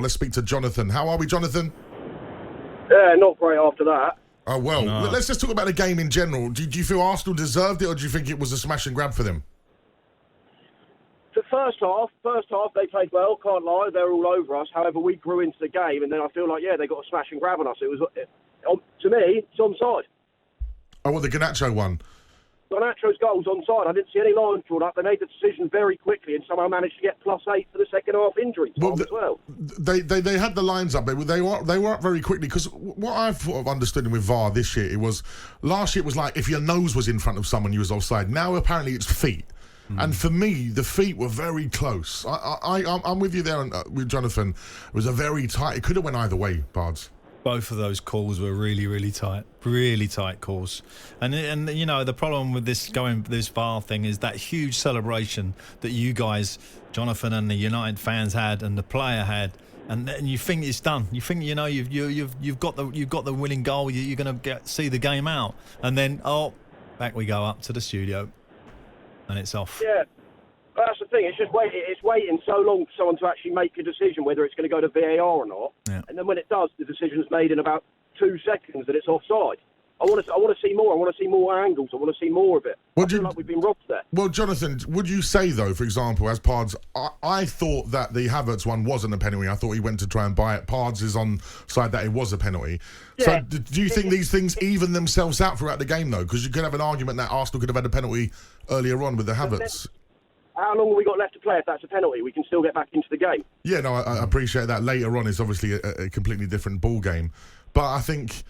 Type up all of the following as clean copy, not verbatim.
to speak to Jonathan. How are we, Jonathan? Yeah, not great after that. Oh, well, No. let's just talk about the game in general. Do you feel Arsenal deserved it, or do you think it was a smash and grab for them? The first half, they played well, can't lie, they were all over us. However, we grew into the game, and then I feel like, they got a smash and grab on us. It was, to me, it's onside. Oh, well, the Garnacho one. Garnacho's goal was onside. I didn't see any lines drawn up. They made the decision very quickly and somehow managed to get +8 for the second half injury time as well. They had the lines up. They were up very quickly, because what I've sort of understood with VAR this year, it was last year it was like if your nose was in front of someone, you was offside. Now apparently it's feet. And for me, the feet were very close. I'm with you there with Jonathan. It was a very tight. It could have went either way, Bards. Both of those calls were really tight calls, and you know the problem with this VAR thing is that huge celebration that you guys, Jonathan and the United fans had, and the player had, and then you think it's done. You think you've got the winning goal. You're going to see the game out, and then back we go up to the studio, and it's off. Yeah. But that's the thing. It's just waiting so long for someone to actually make a decision whether it's going to go to VAR or not. Yeah. And then when it does, the decision's made in about 2 seconds that it's offside. I want to see more. I want to see more angles. I want to see more of it. I feel like we've been robbed there. Well, Jonathan, would you say though, for example, as Pards, I thought that the Havertz one wasn't a penalty. I thought he went to try and buy it. Pards is on side that it was a penalty. Yeah. So do you think these things even themselves out throughout the game though? Because you could have an argument that Arsenal could have had a penalty earlier on with the Havertz. How long have we got left to play? If that's a penalty, we can still get back into the game. Yeah, no, I appreciate that. Later on is obviously a completely different ball game. But I think,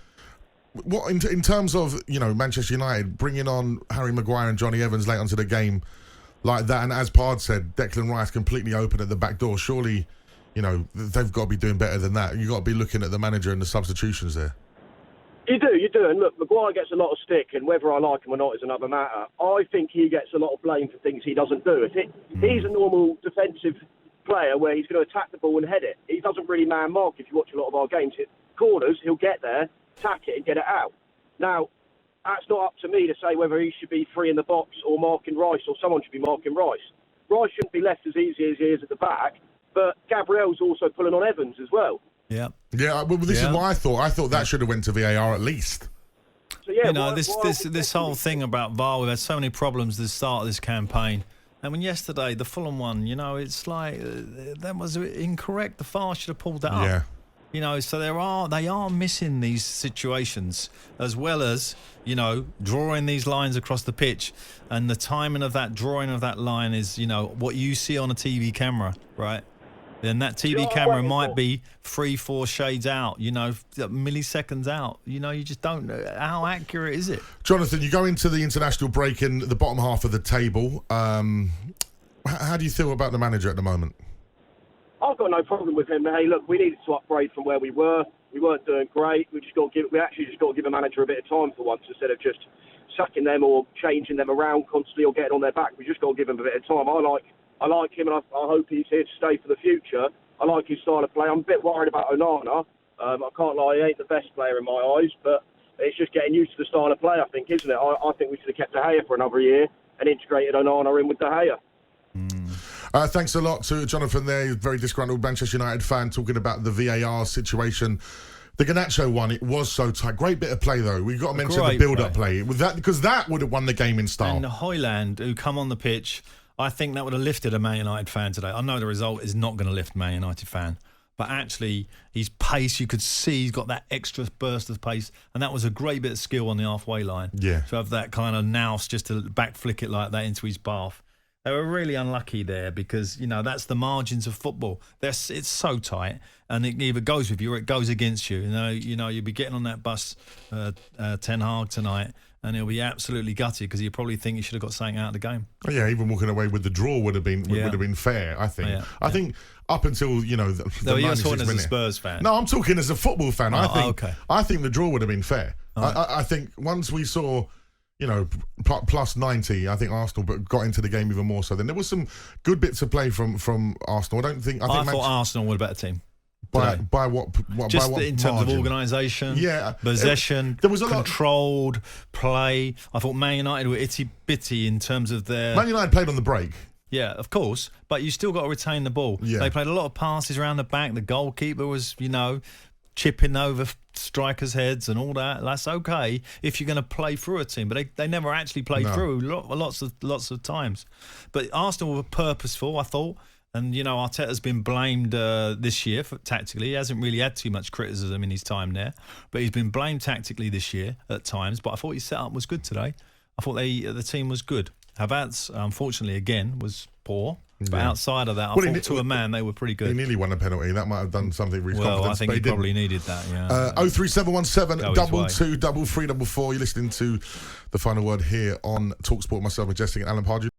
in terms of, Manchester United, bringing on Harry Maguire and Johnny Evans late onto the game like that, and as Pard said, Declan Rice completely open at the back door, surely, they've got to be doing better than that. You've got to be looking at the manager and the substitutions there. You do. And look, Maguire gets a lot of stick, and whether I like him or not is another matter. I think he gets a lot of blame for things he doesn't do. He's a normal defensive player where he's going to attack the ball and head it. He doesn't really man mark if you watch a lot of our games. Corners, he'll get there, tack it and get it out. Now, that's not up to me to say whether he should be free in the box or marking Rice, or someone should be marking Rice. Rice shouldn't be left as easy as he is at the back, but Gabriel's also pulling on Evans as well. Yeah. Yeah, well, this is what I thought. I thought that should have went to VAR at least. So, yeah, this whole thing about VAR, we've had so many problems at the start of this campaign. And when yesterday, the Fulham one, it's like, that was incorrect. The VAR should have pulled that up. Yeah. So they are missing these situations, as well as, drawing these lines across the pitch. And the timing of that drawing of that line is, what you see on a TV camera, right? Then that TV camera might be 3-4 shades out, milliseconds out. You just don't know. How accurate is it? Jonathan, you go into the international break in the bottom half of the table. How do you feel about the manager at the moment? I've got no problem with him. Hey, look, we needed to upgrade from where we were. We weren't doing great. We actually just got to give a manager a bit of time for once, instead of just sacking them or changing them around constantly or getting on their back. We just got to give him a bit of time. I like him, and I hope he's here to stay for the future. I like his style of play. I'm a bit worried about Onana. I can't lie, he ain't the best player in my eyes, but it's just getting used to the style of play, I think, isn't it? I think we should have kept De Gea for another year and integrated Onana in with De Gea. Thanks a lot to Jonathan there. He's a very disgruntled Manchester United fan, talking about the VAR situation. The Garnacho one, it was so tight. Great bit of play, though. We've got to mention the build-up play. Because that would have won the game in style. And Højlund, who come on the pitch, I think that would have lifted a Man United fan today. I know the result is not going to lift a Man United fan, but actually his pace, you could see he's got that extra burst of pace, and that was a great bit of skill on the halfway line. Yeah. To have that kind of nous just to back flick it like that into his path. They were really unlucky there because, that's the margins of football. It's so tight, and it either goes with you or it goes against you. You'll be getting on that bus, Ten Hag tonight, and he'll be absolutely gutted because he'll probably think he should have got something out of the game. Oh, yeah, even walking away with the draw would have been fair, I think. Yeah. I think up until, the you're talking as a Spurs fan. No, I'm talking as a football fan. I think the draw would have been fair. I think once we saw, plus 90, I think Arsenal got into the game even more so. Then there was some good bits of play from Arsenal. I thought Arsenal were a better team. By what? Just by what in terms margin? of organisation, possession, there was controlled play. I thought Man United were itty bitty in terms of their. Man United played on the break. Yeah, of course, but you still got to retain the ball. Yeah. They played a lot of passes around the back. The goalkeeper was, chipping over strikers' heads and all that. That's okay if you're going to play through a team, but they never actually played through lots of times. But Arsenal were purposeful, I thought. And, Arteta's been blamed this year for tactically. He hasn't really had too much criticism in his time there. But he's been blamed tactically this year at times. But I thought his setup was good today. I thought the team was good. Havertz, unfortunately, again, was poor. But outside of that, I thought to a man, they were pretty good. He nearly won a penalty. That might have done something really Well, I think he didn't. probably needed that, yeah. 03717 22 3344. You're listening to The Final Word here on talkSPORT. Myself, Majestic, and Alan Pardew.